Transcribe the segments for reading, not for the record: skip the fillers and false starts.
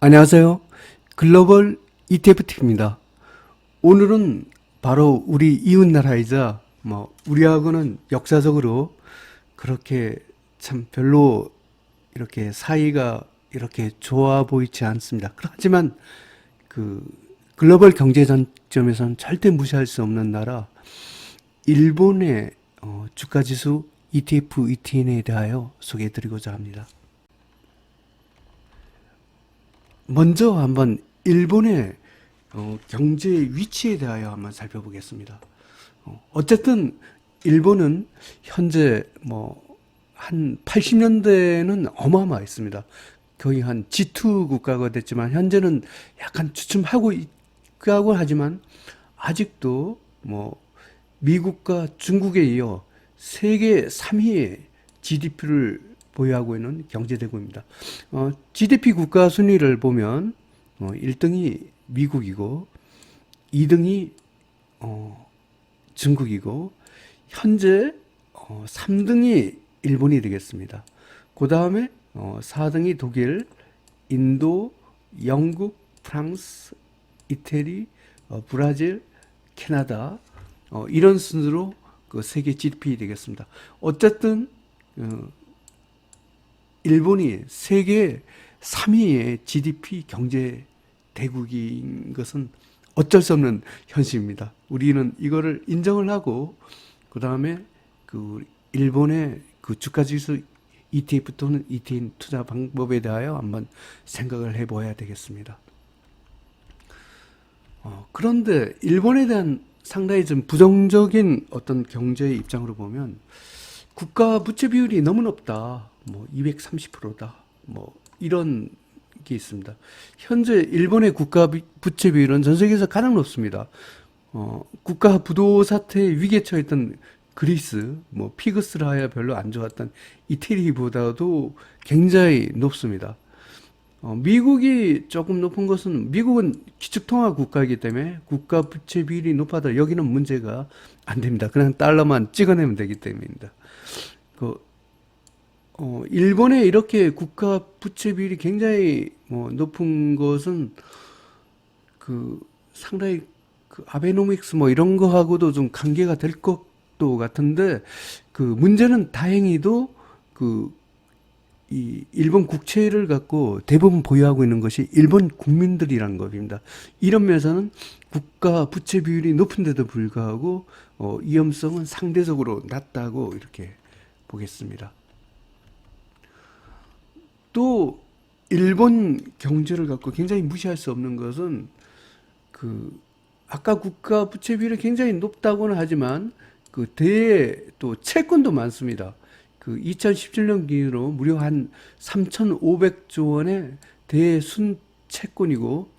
안녕하세요. 글로벌 ETF 팁입니다. 오늘은 바로 우리 이웃나라이자 우리하고는 역사적으로 그렇게 참 별로 이렇게 사이가 이렇게 좋아 보이지 않습니다. 하지만 그 글로벌 경제 관점에서는 절대 무시할 수 없는 나라 일본의 주가지수 ETF, ETN에 대하여 소개해드리고자 합니다. 먼저 한번 일본의 경제 위치에 대하여 한번 살펴보겠습니다. 어쨌든 일본은 현재 한 80년대는 어마어마했습니다. 거의 한 G2 국가가 됐지만 현재는 약간 주춤하고 있고 하지만 아직도 미국과 중국에 이어 세계 3위의 GDP를 보유하고 있는 경제대국입니다. GDP 국가 순위를 보면 1등이 미국이고 2등이 중국이고 현재 3등이 일본이 되겠습니다. 그 다음에 4등이 독일, 인도, 영국, 프랑스, 이태리, 브라질, 캐나다 이런 순으로 그 세계 GDP 되겠습니다. 어쨌든 일본이 세계 3위의 GDP 경제 대국인 것은 어쩔 수 없는 현실입니다. 우리는 이거를 인정을 하고 그 다음에 그 일본의 그 주가지수 ETF 또는 ETN 투자 방법에 대하여 한번 생각을 해봐야 되겠습니다. 그런데 일본에 대한 상당히 좀 부정적인 어떤 경제의 입장으로 보면 국가 부채 비율이 너무 높다. 230%다. 이런 게 있습니다. 현재 일본의 국가 부채 비율은 전 세계에서 가장 높습니다. 국가 부도 사태에 위기에 처했던 그리스, 피그스라 하야 별로 안 좋았던 이태리보다도 굉장히 높습니다. 미국이 조금 높은 것은 미국은 기축통화 국가이기 때문에 국가 부채 비율이 높아도 여기는 문제가 안 됩니다. 그냥 달러만 찍어내면 되기 때문입니다. 일본의 이렇게 국가 부채 비율이 굉장히 높은 것은 상당히 아베노믹스 이런 거하고도 좀 관계가 될 것도 같은데 문제는 다행히도 이 일본 국채를 갖고 대부분 보유하고 있는 것이 일본 국민들이라는 겁니다. 이런 면에서는 국가 부채 비율이 높은데도 불구하고 위험성은 상대적으로 낮다고 이렇게 보겠습니다. 또 일본 경제를 갖고 굉장히 무시할 수 없는 것은 아까 국가 부채 비율이 굉장히 높다고는 하지만 대외 또 채권도 많습니다. 2017년 기준으로 무려 한 3,500조 원의 대외 순채권이고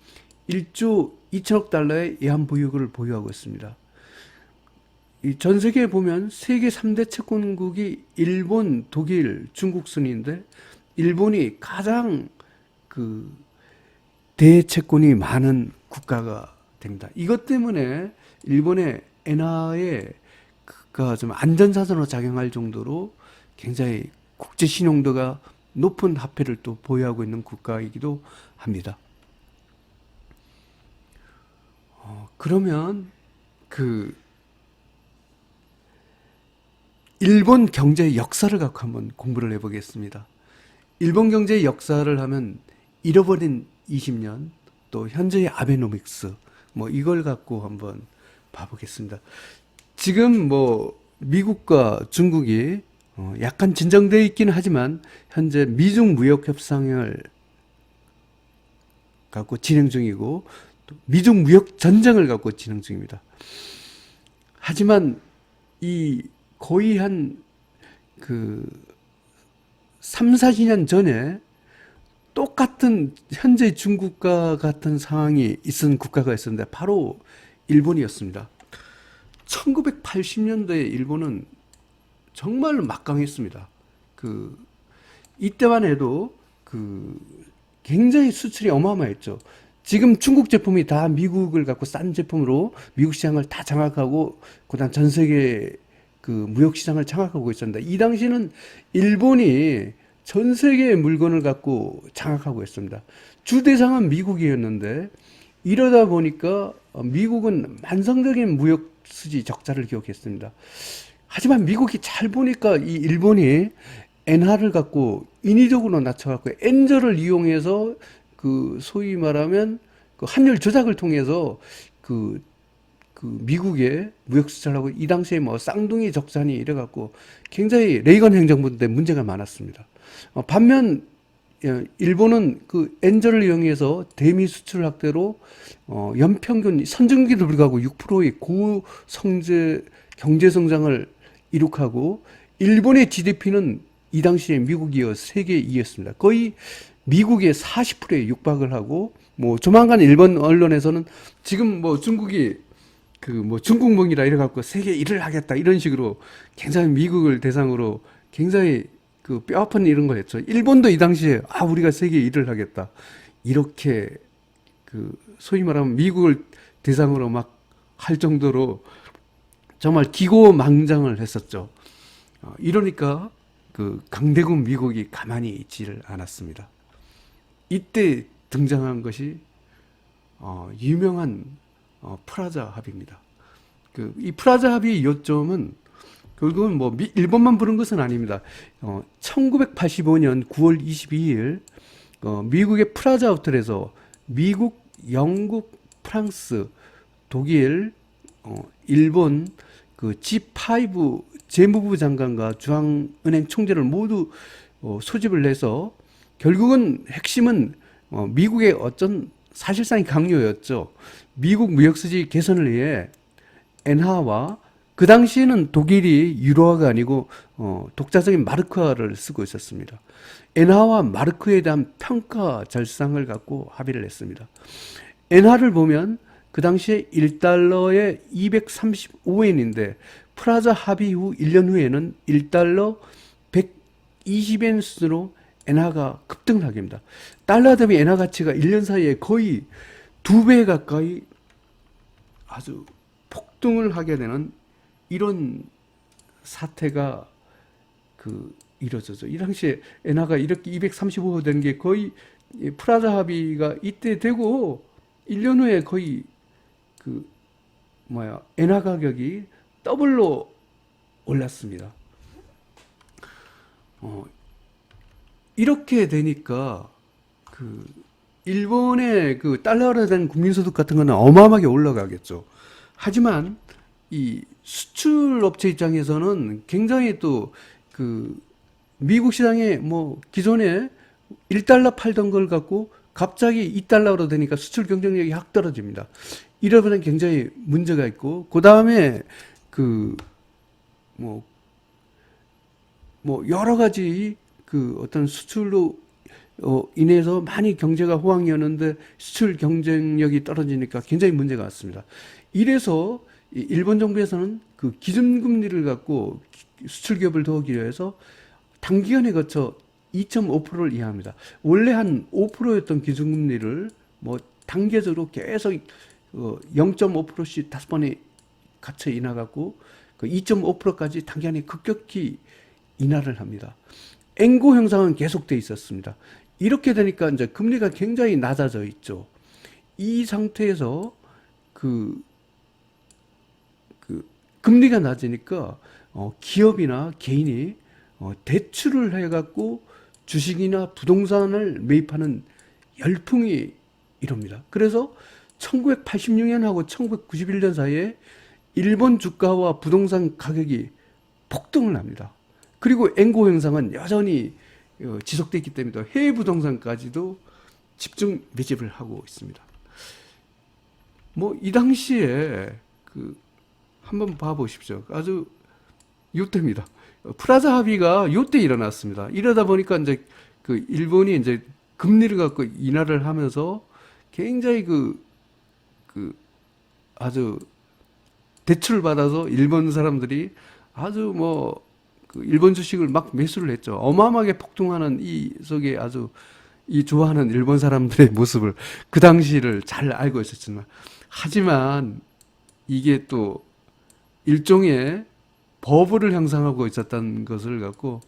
1조 2천억 달러의 예한 보유고를 보유하고 있습니다. 전 세계에 보면 세계 3대 채권국이 일본, 독일, 중국 순인데 일본이 가장 대채권이 많은 국가가 됩니다. 이것 때문에 일본의 엔화에 좀 안전자산으로 작용할 정도로 굉장히 국제 신용도가 높은 화폐를 또 보유하고 있는 국가이기도 합니다. 그러면 일본 경제의 역사를 갖고 한번 공부를 해보겠습니다. 일본 경제의 역사를 하면 잃어버린 20년 또 현재의 아베노믹스 이걸 갖고 한번 봐보겠습니다. 지금 미국과 중국이 약간 진정되어 있기는 하지만 현재 미중 무역 협상을 갖고 진행 중이고 또 미중 무역 전쟁을 갖고 진행 중입니다. 하지만 이 거의 한 3, 40년 전에 똑같은 현재 중국과 같은 상황이 있은 국가가 있었는데 바로 일본이었습니다. 1980년대에 일본은 정말 막강했습니다. 이때만 해도 굉장히 수출이 어마어마했죠. 지금 중국 제품이 다 미국을 갖고 싼 제품으로 미국 시장을 다 장악하고 그다음 전 세계 무역 시장을 장악하고 있었는데 이 당시는 일본이 전 세계의 물건을 갖고 장악하고 있습니다. 주 대상은 미국이었는데 이러다 보니까 미국은 만성적인 무역 수지 적자를 기록했습니다. 하지만 미국이 잘 보니까 이 일본이 엔화를 갖고 인위적으로 낮춰갖고 엔저를 이용해서 그 소위 말하면 그 환율 조작을 통해서 그, 그 미국의 무역 수출을 하고 이 당시에 뭐 쌍둥이 적자니 이래갖고 굉장히 레이건 행정부 때 문제가 많았습니다. 반면 일본은 그 엔저를 이용해서 대미 수출 확대로 연평균 선진국에도 불구하고 6%의 고성제 경제 성장을 이룩하고 일본의 GDP는 이 당시에 미국이어 세계 2였습니다. 거의 미국의 40%에 육박을 하고 뭐 조만간 일본 언론에서는 지금 뭐 중국이 그 뭐 중국몽이라 이래 갖고 세계 1을 하겠다 이런 식으로 굉장히 미국을 대상으로 굉장히 그 뼈아픈 이런 걸 했죠. 일본도 이 당시에 우리가 세계 1을 하겠다 이렇게 그 소위 말하면 미국을 대상으로 막 할 정도로 정말 기고망장을 했었죠. 이러니까 그 강대국 미국이 가만히 있지를 않았습니다. 이때 등장한 것이 유명한 프라자 합의입니다. 그 이 프라자 합의 요점은 결국은 뭐 일본만 부른 것은 아닙니다. 1985년 9월 22일 미국의 프라자 호텔에서 미국, 영국, 프랑스, 독일, 일본 그 G5 재무부 장관과 중앙은행 총재를 모두 소집을 해서 결국은 핵심은 미국의 어떤 사실상의 강요였죠. 미국 무역수지 개선을 위해 엔화와 그 당시에는 독일이 유로화가 아니고 독자적인 마르크화를 쓰고 있었습니다. 엔화와 마르크에 대한 평가 절상을 갖고 합의를 했습니다. 엔화를 보면 그 당시에 1달러에 235엔인데 프라자 합의 후 1년 후에는 1달러 120엔 수준으로 엔화가 급등을 하게 됩니다. 달러 대비 엔화 가치가 1년 사이에 거의 2배 가까이 아주 폭등을 하게 되는 이런 사태가 이루어졌죠. 이 당시에 엔화가 이렇게 235 된 게 거의 프라자 합의가 이때 되고 1년 후에 거의 엔화 가격이 더블로 올랐습니다. 이렇게 되니까 일본의 달러로 된 국민소득 같은 거는 어마어마하게 올라가겠죠. 하지만 이 수출 업체 입장에서는 굉장히 또 미국 시장에 뭐 기존에 1달러 팔던 걸 갖고 갑자기 2달러로 되니까 수출 경쟁력이 확 떨어집니다. 이러면 굉장히 문제가 있고, 그 다음에 여러 가지 어떤 수출로 인해서 많이 경제가 호황이었는데 수출 경쟁력이 떨어지니까 굉장히 문제가 왔습니다. 이래서 일본 정부에서는 기준금리를 갖고 수출 기업을 도우기 위해서 단기간에 거쳐 2.5%를 이하합니다. 원래 한 5%였던 기준금리를 뭐 단계적으로 계속 0.5%씩 5번에 갇혀 인하갖고 2.5%까지 단기간에 급격히 인하를 합니다. 엔고 형상은 계속돼 있었습니다. 이렇게 되니까 이제 금리가 굉장히 낮아져 있죠. 이 상태에서 금리가 낮으니까 기업이나 개인이 대출을 해갖고 주식이나 부동산을 매입하는 열풍이 이럽니다. 그래서 1986년하고 1991년 사이에 일본 주가와 부동산 가격이 폭등을 합니다. 그리고 엔고 현상은 여전히 지속되어 있기 때문에 해외 부동산까지도 집중 매집을 하고 있습니다. 뭐 이 당시에 한번 봐보십시오. 아주 요때입니다. 프라자 합의가 요때 일어났습니다. 이러다 보니까 이제 일본이 이제 금리를 갖고 인하를 하면서 굉장히 아주 대출을 받아서 일본 사람들이 아주 일본 주식을 막 매수를 했죠. 어마어마하게 폭등하는 이 속에 아주 이 좋아하는 일본 사람들의 모습을 그 당시를 잘 알고 있었지만, 하지만 이게 또 일종의 버블을 형성하고 있었던 것을 갖고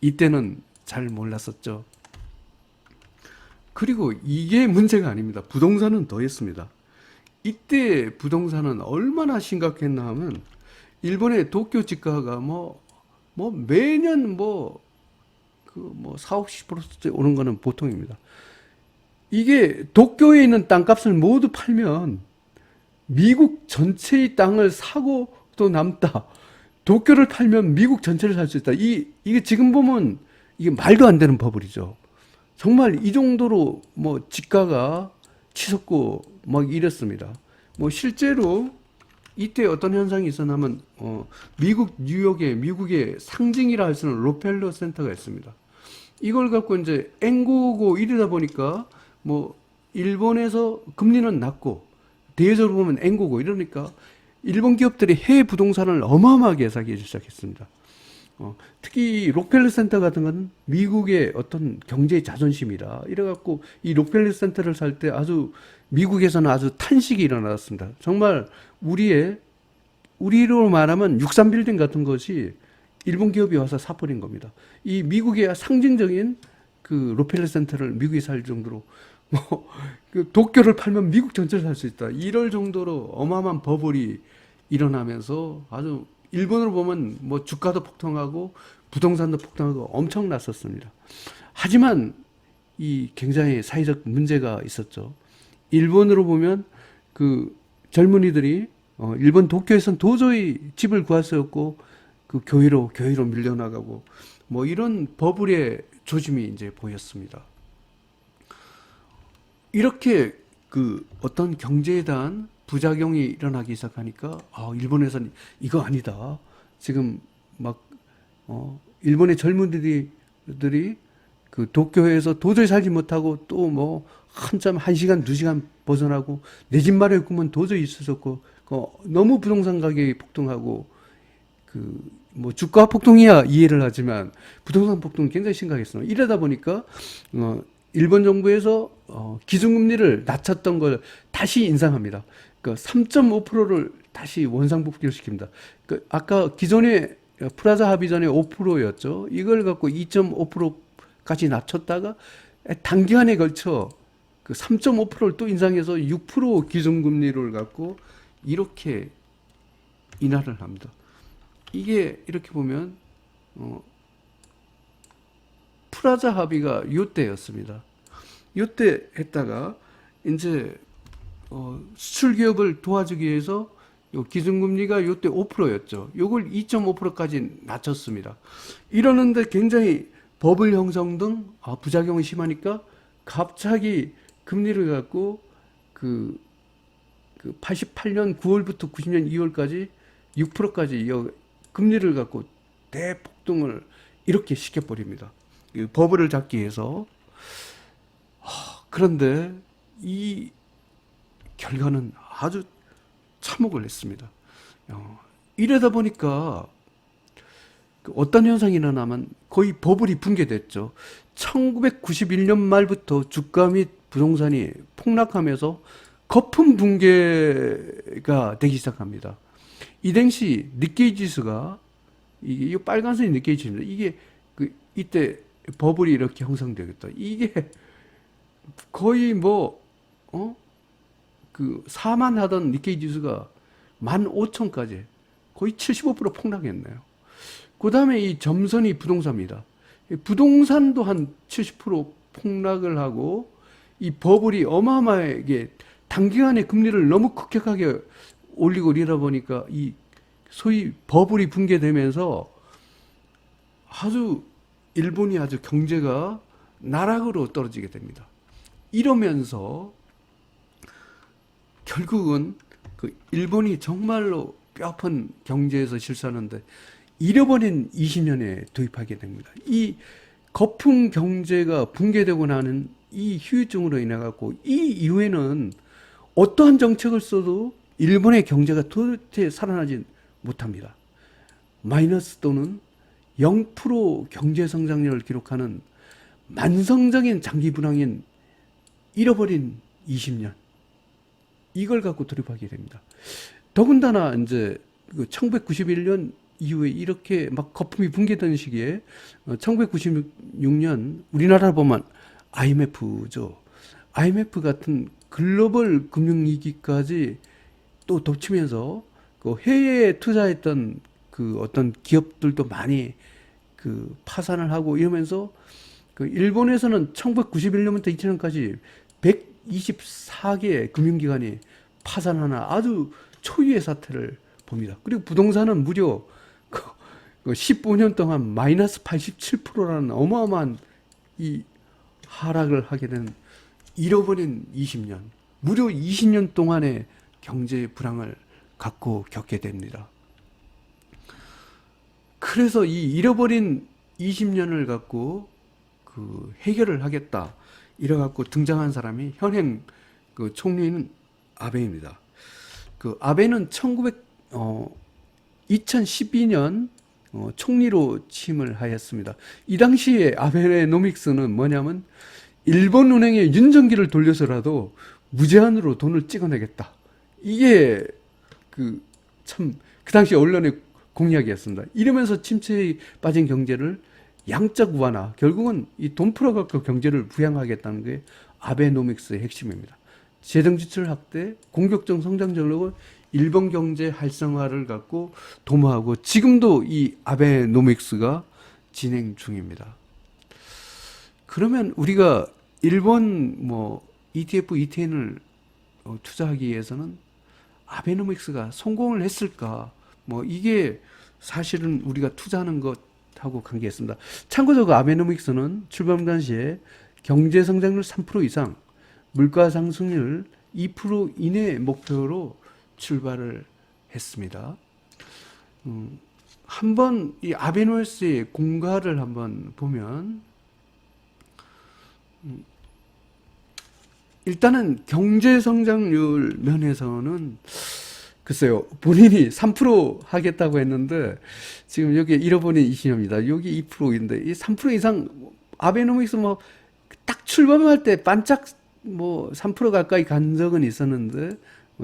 이때는 잘 몰랐었죠. 그리고 이게 문제가 아닙니다. 부동산은 더했습니다. 이때 부동산은 얼마나 심각했나 하면 일본의 도쿄 지가가 뭐 매년 뭐 4, 50% 오는 거는 보통입니다. 이게 도쿄에 있는 땅값을 모두 팔면 미국 전체의 땅을 사고 또 남다. 도쿄를 팔면 미국 전체를 살 수 있다. 이게 지금 보면 이게 말도 안 되는 버블이죠. 정말 이 정도로 뭐 지가가 치솟고 막 이랬습니다. 뭐 실제로 이때 어떤 현상이 있었냐면 미국 뉴욕에 미국의 상징이라 할 수 있는 록펠러 센터가 있습니다. 이걸 갖고 이제 앵고고 이러다 보니까 뭐 일본에서 금리는 낮고 대외적으로 보면 앵고고 이러니까 일본 기업들이 해외 부동산을 어마어마하게 사기 시작했습니다. 특히 록펠러 센터 같은 건 미국의 어떤 경제의 자존심이라 이래갖고 이 록펠러 센터를 살 때 아주 미국에서는 아주 탄식이 일어났습니다. 정말 우리로 말하면 63빌딩 같은 것이 일본 기업이 와서 사버린 겁니다. 이 미국의 상징적인 그 록펠러 센터를 미국이 살 정도로 그 도쿄를 팔면 미국 전체를 살 수 있다. 이럴 정도로 어마어마한 버블이 일어나면서 아주 일본으로 보면 뭐 주가도 폭등하고 부동산도 폭등하고 엄청났었습니다. 하지만 이 굉장히 사회적 문제가 있었죠. 일본으로 보면 그 젊은이들이 일본 도쿄에선 도저히 집을 구할 수 없고 그 교회로 밀려나가고 뭐 이런 버블의 조짐이 이제 보였습니다. 이렇게 그 어떤 경제에 대한 부작용이 일어나기 시작하니까 일본에서는 이거 아니다. 지금 막 일본의 젊은이들이 그 도쿄에서 도저히 살지 못하고 또 뭐 한참 1시간 2시간 벗어나고 내 집 마련을 꾸면 도저히 있을 수 없고 너무 부동산 가격이 폭등하고 그 뭐 주가 폭등이야 이해를 하지만 부동산 폭등은 굉장히 심각했어요. 이러다 보니까 일본 정부에서 기준금리를 낮췄던 걸 다시 인상합니다. 그러니까 3.5%를 다시 원상복귀를 시킵니다. 그 아까 기존에 프라자 합의 전에 5%였죠. 이걸 갖고 2.5%까지 낮췄다가 단기간에 걸쳐 그 3.5%를 또 인상해서 6% 기준금리를 갖고 이렇게 인하를 합니다. 이게 이렇게 보면 프라자 합의가 요때였습니다. 요때 했다가 이제 수출 기업을 도와주기 위해서 요 기준금리가 요때 5%였죠. 요걸 2.5%까지 낮췄습니다. 이러는데 굉장히 버블 형성 등 부작용이 심하니까 갑자기 금리를 갖고 그 88년 9월부터 90년 2월까지 6%까지 금리를 갖고 대폭등을 이렇게 시켜버립니다. 버블을 잡기 위해서. 그런데 이 결과는 아주 참혹을 했습니다. 이러다 보니까 어떤 현상이 일어나면 거의 버블이 붕괴됐죠. 1991년 말부터 주가 및 부동산이 폭락하면서 거품 붕괴가 되기 시작합니다. 이 당시 니케이 지수가 이 빨간색이 니케이 지수입니다. 이게 이때 버블이 이렇게 형성되겠다. 이게 거의 그 4만 하던 니케이 지수가 15,000까지 거의 75% 폭락했네요. 그 다음에 이 점선이 부동산입니다. 부동산도 한 70% 폭락을 하고 이 버블이 어마어마하게 단기간에 금리를 너무 급격하게 올리고 이러다 보니까 이 소위 버블이 붕괴되면서 아주 일본이 아주 경제가 나락으로 떨어지게 됩니다. 이러면서 결국은 그 일본이 정말로 뼈아픈 경제에서 실수하는데 잃어버린 20년에 도입하게 됩니다. 이 거품 경제가 붕괴되고 나는 이 후유증으로 인해 갖고 이 이후에는 어떠한 정책을 써도 일본의 경제가 도대체 살아나지 못합니다. 마이너스 또는 0% 경제 성장률을 기록하는 만성적인 장기 불황인 잃어버린 20년. 이걸 갖고 돌입하게 됩니다. 더군다나 이제 1991년 이후에 이렇게 막 거품이 붕괴되는 시기에 1996년 우리나라 보면 IMF죠. IMF 같은 글로벌 금융위기까지 또 덮치면서 그 해외에 투자했던 그 어떤 기업들도 많이 그 파산을 하고 이러면서 그 일본에서는 1991년부터 2000년까지 124개의 금융기관이 파산하는 아주 초유의 사태를 봅니다. 그리고 부동산은 무려 15년 동안 마이너스 87%라는 어마어마한 이 하락을 하게 된 잃어버린 20년, 무려 20년 동안의 경제 불황을 갖고 겪게 됩니다. 그래서 이 잃어버린 20년을 갖고 그 해결을 하겠다 이래 갖고 등장한 사람이 현행 그 총리는 아베입니다. 그 아베는 2012년 총리로 취임을 하였습니다. 이 당시에 아베노믹스는 뭐냐면 일본 은행에 윤전기를 돌려서라도 무제한으로 돈을 찍어내겠다. 이게 그 당시 언론의 공약이었습니다. 이러면서 침체에 빠진 경제를 양적 완화, 결국은 이 돈 풀어갖고 경제를 부양하겠다는 게 아베노믹스의 핵심입니다. 재정지출 확대, 공격적 성장 전략을 일본 경제 활성화를 갖고 도모하고 지금도 이 아베노믹스가 진행 중입니다. 그러면 우리가 일본 뭐 ETF, ETN을 투자하기 위해서는 아베노믹스가 성공을 했을까? 뭐 이게 사실은 우리가 투자하는 것하고 관계했습니다. 참고적으로 아베노믹스는 출범 당시에 경제 성장률 3% 이상, 물가 상승률 2% 이내 목표로 출발을 했습니다. 한번 이 아베노믹스의 공과를 한번 보면 일단은 경제 성장률 면에서는 글쎄요, 본인이 3% 하겠다고 했는데 지금 여기 잃어버린 20년입니다. 여기 2%인데 이 3% 이상 아베노믹스 뭐 딱 출범할 때 반짝 뭐 3% 가까이 간 적은 있었는데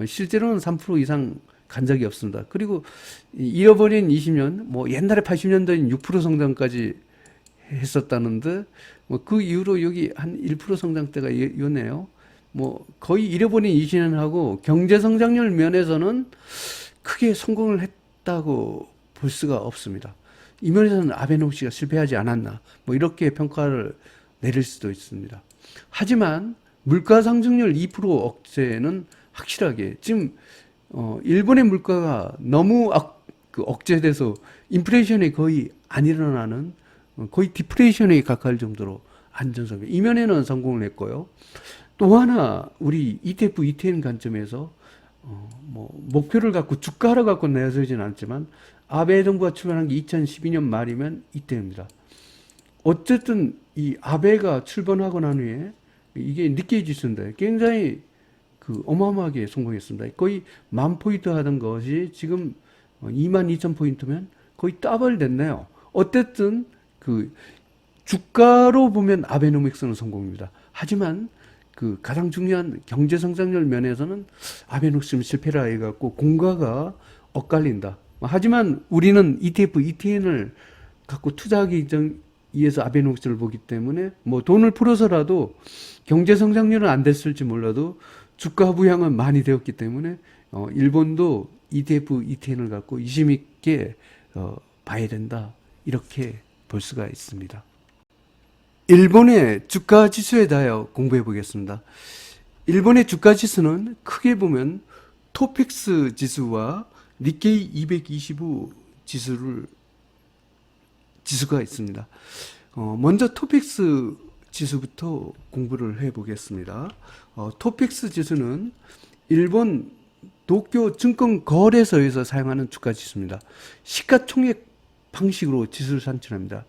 실제로는 3% 이상 간 적이 없습니다. 그리고 잃어버린 20년 뭐 옛날에 80년대인 6% 성장까지 했었다는데 뭐 그 이후로 여기 한 1% 성장대가 이었네요. 뭐 거의 잃어버린 20년하고 경제 성장률 면에서는 크게 성공을 했다고 볼 수가 없습니다. 이 면에서는 아베노믹스가 실패하지 않았나 뭐 이렇게 평가를 내릴 수도 있습니다. 하지만 물가 상승률 2% 억제는 확실하게 지금 일본의 물가가 너무 억제돼서 인플레이션이 거의 안 일어나는 거의 디플레이션에 가까울 정도로 안정성 이 면에는 성공을 했고요. 또 하나 우리 ETF, ETN 관점에서 뭐 목표를 갖고 주가를 갖고 내세우지는 않지만 아베 정부가 출범한 게 2012년 말이면 이때입니다. 어쨌든 이 아베가 출범하고 난 후에 이게 니케이 지수인데 굉장히 그 어마어마하게 성공했습니다. 거의 10,000포인트 하던 것이 지금 22,000포인트면 거의 더블 됐네요. 어쨌든 그 주가로 보면 아베노믹스는 성공입니다. 하지만 그 가장 중요한 경제 성장률 면에서는 아베노믹스는 실패라 해갖고 공과가 엇갈린다. 하지만 우리는 ETF, ETN을 갖고 투자하기 위해서 아베노믹스를 보기 때문에 뭐 돈을 풀어서라도 경제 성장률은 안 됐을지 몰라도 주가 부양은 많이 되었기 때문에 일본도 ETF, ETN을 갖고 유심 있게 봐야 된다. 이렇게 볼 수가 있습니다. 일본의 주가 지수에 대하여 공부해 보겠습니다. 일본의 주가 지수는 크게 보면 토픽스 지수와 니케이 225 지수가 있습니다. 먼저 토픽스 지수부터 공부를 해 보겠습니다. 토픽스 지수는 일본 도쿄 증권거래소에서 사용하는 주가 지수입니다. 시가총액 방식으로 지수를 산출합니다.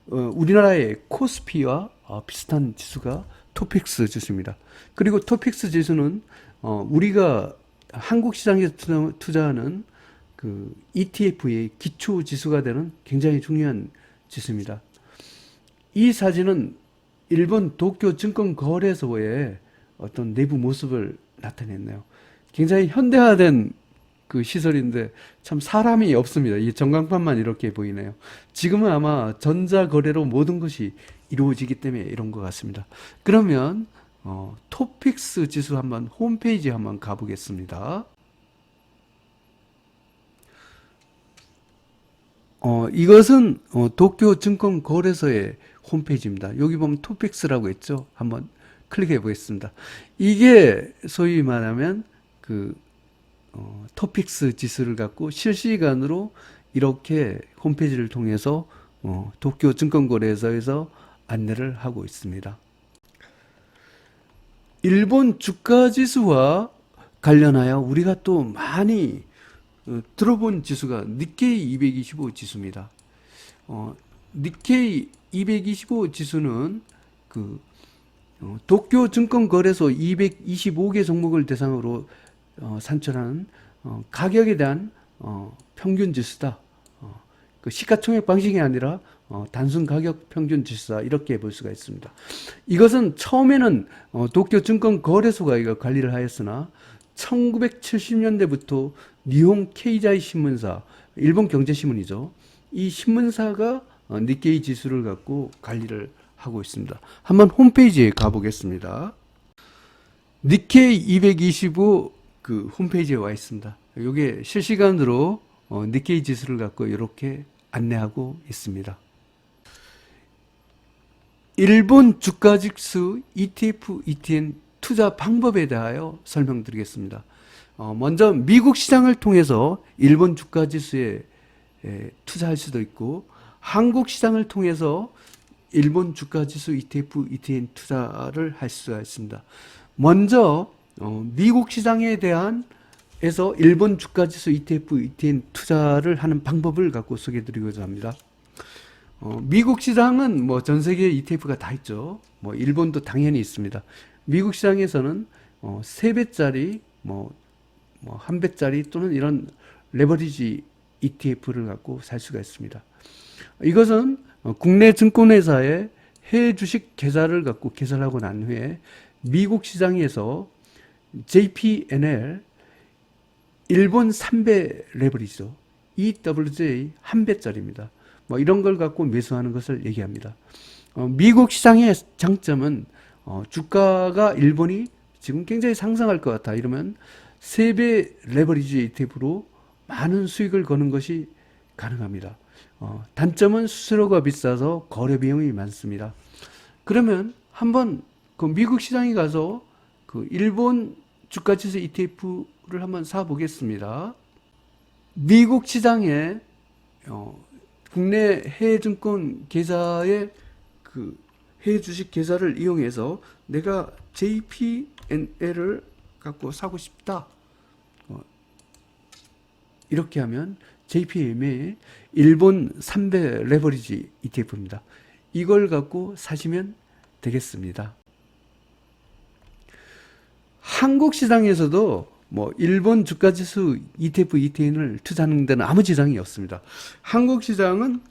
우리나라의 코스피와 비슷한 지수가 토픽스 지수입니다. 그리고 토픽스 지수는 우리가 한국 시장에서 투자하는 그 ETF의 기초 지수가 되는 굉장히 중요한 지수입니다. 이 사진은 일본 도쿄 증권거래소의 어떤 내부 모습을 나타냈네요. 굉장히 현대화된 그 시설인데 참 사람이 없습니다. 이 전광판만 이렇게 보이네요. 지금은 아마 전자거래로 모든 것이 이루어지기 때문에 이런 것 같습니다. 그러면 토픽스 지수 한번 홈페이지 한번 가보겠습니다. 이것은 도쿄 증권거래소의 홈페이지입니다. 여기 보면 토픽스라고 했죠. 한번 클릭해 보겠습니다. 이게 소위 말하면 그 토픽스 지수를 갖고 실시간으로 이렇게 홈페이지를 통해서 도쿄 증권거래소에서 안내를 하고 있습니다. 일본 주가 지수와 관련하여 우리가 또 많이 들어본 지수가 니케이 225 지수입니다. 니케이 225 지수는 그 도쿄 증권거래소 225개 종목을 대상으로 산출하는 가격에 대한 평균 지수다. 그 시가총액 방식이 아니라 단순 가격 평균 지수다. 이렇게 볼 수가 있습니다. 이것은 처음에는 도쿄 증권거래소가 이거 관리를 하였으나 1970년대부터 니혼 케이자이 신문사, 일본 경제신문이죠. 이 신문사가 니케이 지수를 갖고 관리를 하고 있습니다. 한번 홈페이지에 가보겠습니다. 니케이 225 그 홈페이지에 와 있습니다. 이게 실시간으로 니케이 지수를 갖고 이렇게 안내하고 있습니다. 일본 주가지수 ETF, ETN 투자 방법에 대하여 설명드리겠습니다. 먼저 미국 시장을 통해서 일본 주가지수에 투자할 수도 있고 한국 시장을 통해서 일본 주가지수 ETF, ETN 투자를 할 수가 있습니다. 먼저 미국 시장에 대한 에서 일본 주가지수 ETF, ETN 투자를 하는 방법을 갖고 소개해드리고자 합니다. 미국 시장은 뭐 전 세계 ETF가 다 있죠. 뭐 일본도 당연히 있습니다. 미국 시장에서는 3배짜리, 뭐 1배짜리 또는 이런 레버리지 ETF를 갖고 살 수가 있습니다. 이것은 국내 증권회사의 해외 주식 계좌를 갖고 개설하고 난 후에 미국 시장에서 JPNL 일본 3배 레버리지죠. EWJ 1배짜리입니다. 뭐 이런 걸 갖고 매수하는 것을 얘기합니다. 미국 시장의 장점은 주가가 일본이 지금 굉장히 상승할 것 같아 이러면 3배 레버리지 ETF로 많은 수익을 거는 것이 가능합니다. 단점은 수수료가 비싸서 거래 비용이 많습니다. 그러면 한번 그 미국 시장에 가서 그 일본 주가지수 ETF를 한번 사 보겠습니다. 미국 시장에 국내 해외 증권 계좌의 그 해외 주식 계좌를 이용해서 내가 JPNL을 갖고 사고 싶다. 이렇게 하면 JPM의 일본 3배 레버리지 ETF입니다. 이걸 갖고 사시면 되겠습니다. 한국 시장에서도 뭐 일본 주가지수 ETF, ETN을 투자하는 데는 아무 지장이 없습니다. 한국 시장은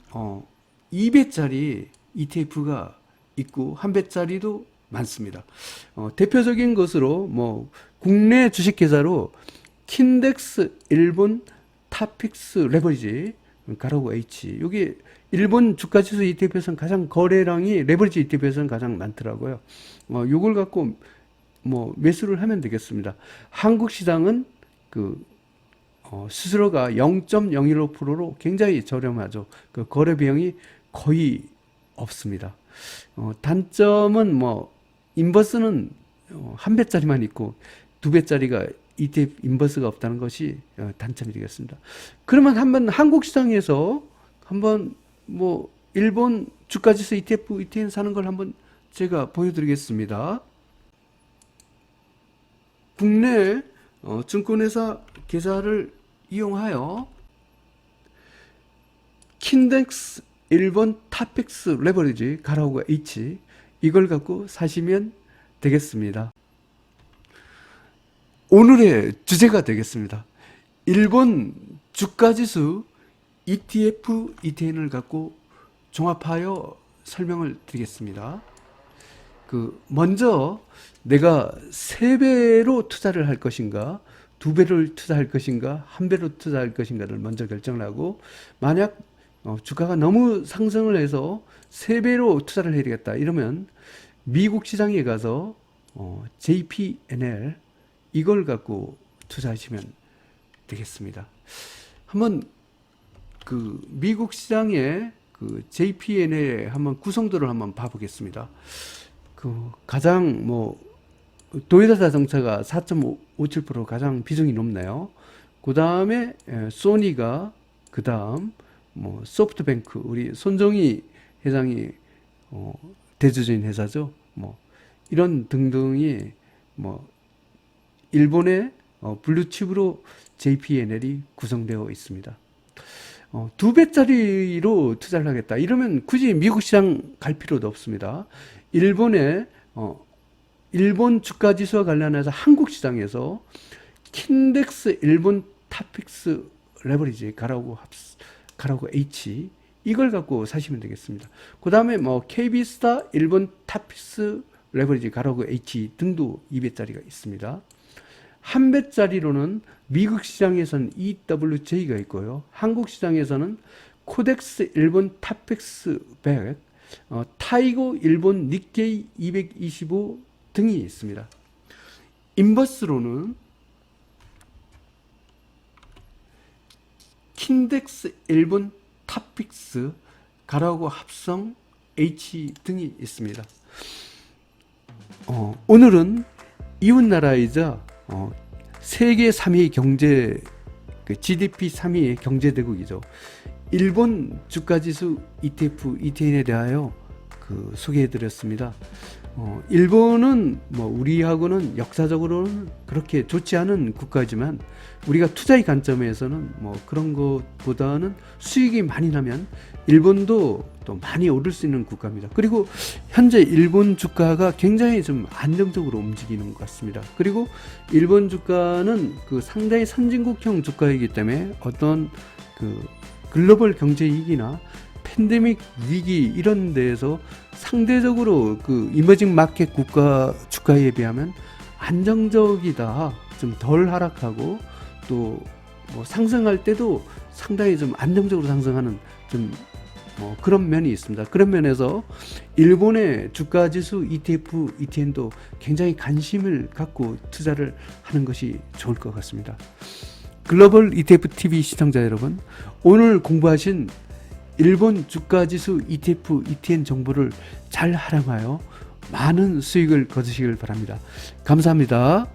2배짜리 ETF가 있고 1배짜리도 많습니다. 대표적인 것으로 뭐 국내 주식계좌로 킨덱스 일본 타픽스 레버리지 가라고 H 여기 일본 주가지수 ETF에서는 가장 거래량이 레버리지 ETF에서는 가장 많더라고요. 요걸 갖고 뭐 매수를 하면 되겠습니다. 한국 시장은 그 수수료가 0.015%로 굉장히 저렴하죠. 그 거래 비용이 거의 없습니다. 단점은 뭐 인버스는 1배짜리만 있고 2배짜리가 ETF 인버스가 없다는 것이 단점이 되겠습니다. 그러면 한번 한국 시장에서 한번 뭐 일본 주가지수 ETF, ETN 사는 걸 한번 제가 보여드리겠습니다. 국내 증권회사 계좌를 이용하여 킨덱스 일본 타픽스 레버리지 가라고 H 이걸 갖고 사시면 되겠습니다. 오늘의 주제가 되겠습니다. 일본 주가지수 ETF, ETN을 갖고 종합하여 설명을 드리겠습니다. 먼저 내가 3배로 투자를 할 것인가, 2배를 투자할 것인가, 1배로 투자할 것인가를 먼저 결정을 하고, 만약 주가가 너무 상승을 해서 3배로 투자를 해야 되겠다 이러면 미국 시장에 가서 JPNL 이걸 갖고 투자하시면 되겠습니다. 한번 미국 시장의 JPNL 한번 구성도를 한번 봐보겠습니다. 가장 도요타 자동차가 4.57% 가장 비중이 높네요. 그 다음에 소니가, 그 다음 소프트뱅크, 우리 손정희 회장이 대주주인 회사죠. 이런 등등이 일본의 블루칩으로 JPNL이 구성되어 있습니다. 2배짜리로 투자를 하겠다 이러면 굳이 미국 시장 갈 필요도 없습니다. 일본 주가 지수와 관련해서 한국 시장에서 킨덱스 일본 탑픽스 레버리지 가라고 H 이걸 갖고 사시면 되겠습니다. 그 다음에 KB스타 일본 탑픽스 레버리지 가라고 H 등도 2배짜리가 있습니다. 1배짜리로는 미국 시장에서는 EWJ가 있고요. 한국 시장에서는 코덱스 일본 탑픽스 100, 타이거 일본 니케이 225 등이 있습니다. 인버스로는 킨덱스 일본 탑픽스 가라고 합성 H 등이 있습니다. 오늘은 이웃나라이자 세계 3위 경제 GDP 3위의 경제대국이죠. 일본 주가지수 ETF, ETN에 대하여 소개해드렸습니다. 일본은 우리하고는 역사적으로는 그렇게 좋지 않은 국가지만 우리가 투자의 관점에서는 그런 것보다는 수익이 많이 나면 일본도 또 많이 오를 수 있는 국가입니다. 그리고 현재 일본 주가가 굉장히 좀 안정적으로 움직이는 것 같습니다. 그리고 일본 주가는 상당히 선진국형 주가이기 때문에 어떤 글로벌 경제 위기나 팬데믹 위기 이런 데에서 상대적으로 이머징 마켓 국가 주가에 비하면 안정적이다. 좀 덜 하락하고 또 상승할 때도 상당히 좀 안정적으로 상승하는 좀 그런 면이 있습니다. 그런 면에서 일본의 주가지수 ETF, ETN도 굉장히 관심을 갖고 투자를 하는 것이 좋을 것 같습니다. 글로벌 ETF TV 시청자 여러분, 오늘 공부하신 일본 주가지수 ETF, ETN 정보를 잘 활용하여 많은 수익을 거두시길 바랍니다. 감사합니다.